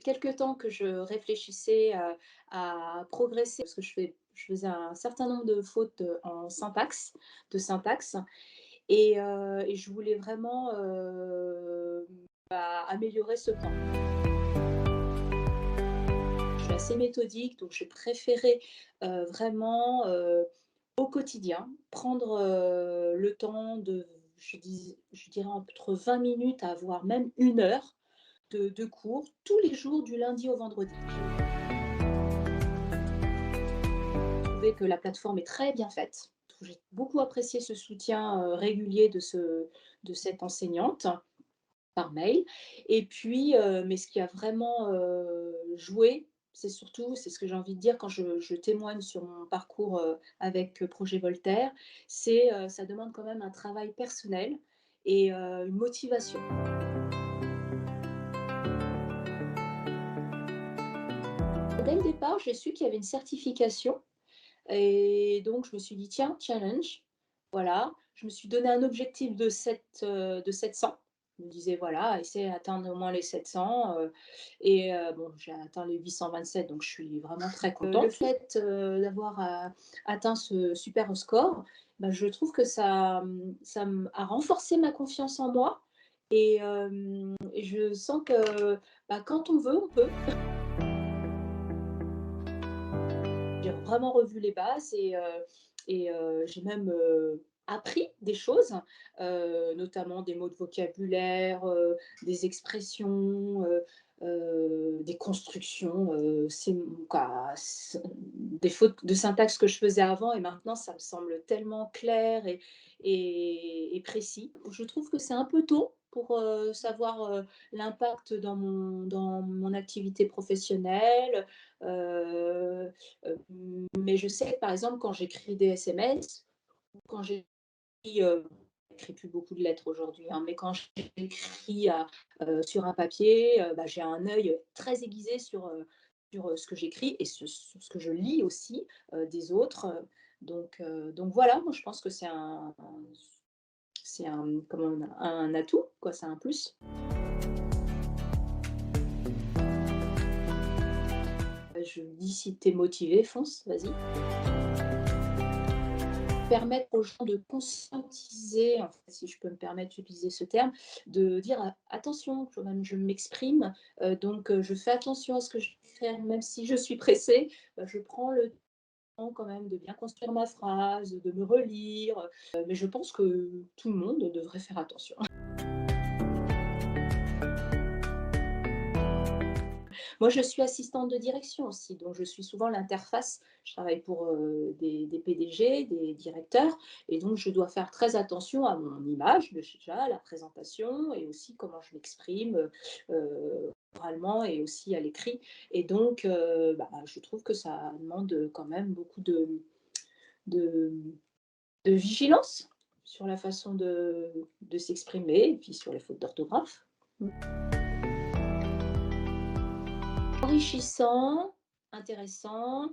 quelque temps que je réfléchissais à progresser parce que je faisais un certain nombre de fautes, en syntaxe et je voulais vraiment, améliorer ce point. Je suis assez méthodique, donc j'ai préféré, vraiment, au quotidien, prendre, le temps de je dirais entre 20 minutes à voire même 1 heure de cours tous les jours du lundi au vendredi. J'ai trouvé que la plateforme est très bien faite. J'ai beaucoup apprécié ce soutien, régulier de cette enseignante par mail et puis, mais ce qui a vraiment, joué, c'est ce que j'ai envie de dire quand je témoigne sur mon parcours, avec, Projet Voltaire, ça demande quand même un travail personnel et une motivation. Dès le départ, j'ai su qu'il y avait une certification et donc je me suis dit: «Tiens, challenge». Voilà, je me suis donné un objectif de 700. Je me disais: «Voilà, essaie d'atteindre au moins les 700», bon, j'ai atteint les 827, donc je suis vraiment très contente. Le fait, d'avoir, atteint ce super score, bah, je trouve que ça a renforcé ma confiance en moi et je sens que, bah, quand on veut, on peut. J'ai vraiment revu les bases j'ai même, appris des choses, notamment des mots de vocabulaire, des expressions, des constructions, des fautes de syntaxe que je faisais avant et maintenant ça me semble tellement clair et précis. Je trouve que c'est un peu tôt pour, savoir, l'impact dans mon activité professionnelle, heu mais je sais que, par exemple, quand j'écris des SMS ou quand j'écris plus beaucoup de lettres aujourd'hui, hein, mais quand j'écris sur un papier, bah, j'ai un œil très aiguisé sur ce que j'écris et sur ce que je lis aussi, des autres, donc voilà, moi je pense que c'est un comment? Un atout, quoi, c'est un plus. Je dis: «Si tu es motivé, fonce, vas-y». Permettre aux gens de conscientiser, en fait, si je peux me permettre d'utiliser ce terme, de dire: «Attention, quand même je m'exprime, donc je fais attention à ce que je vais faire, même si je suis pressée, je prends le temps quand même de bien construire ma phrase, de me relire», mais je pense que tout le monde devrait faire attention. Moi, je suis assistante de direction aussi, donc je suis souvent l'interface. Je travaille pour, des PDG, des directeurs et donc je dois faire très attention à mon image déjà, la présentation et aussi comment je m'exprime, oralement et aussi à l'écrit et donc je trouve que ça demande, quand même beaucoup de de vigilance sur la façon de s'exprimer et puis sur les fautes d'orthographe. Mmh. Enrichissant, intéressant,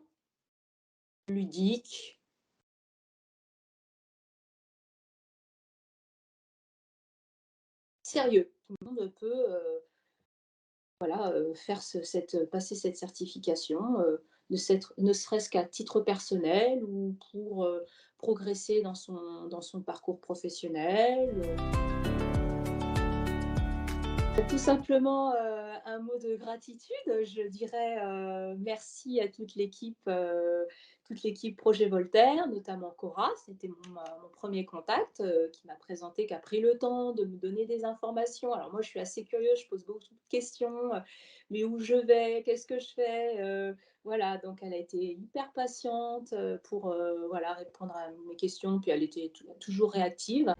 ludique, sérieux. Tout le monde peut, faire passer cette certification, ne serait-ce qu'à titre personnel ou pour, progresser dans son parcours professionnel, Tout simplement, un mot de gratitude. Je dirais, merci à toute l'équipe Projet Voltaire, notamment Cora. C'était mon 1er contact, qui a pris le temps de me donner des informations. Alors moi, je suis assez curieuse, je pose beaucoup de questions, mais où je vais? Qu'est-ce que je fais? Voilà, donc elle a été hyper patiente, pour, voilà, répondre à mes questions, puis elle était toujours réactive.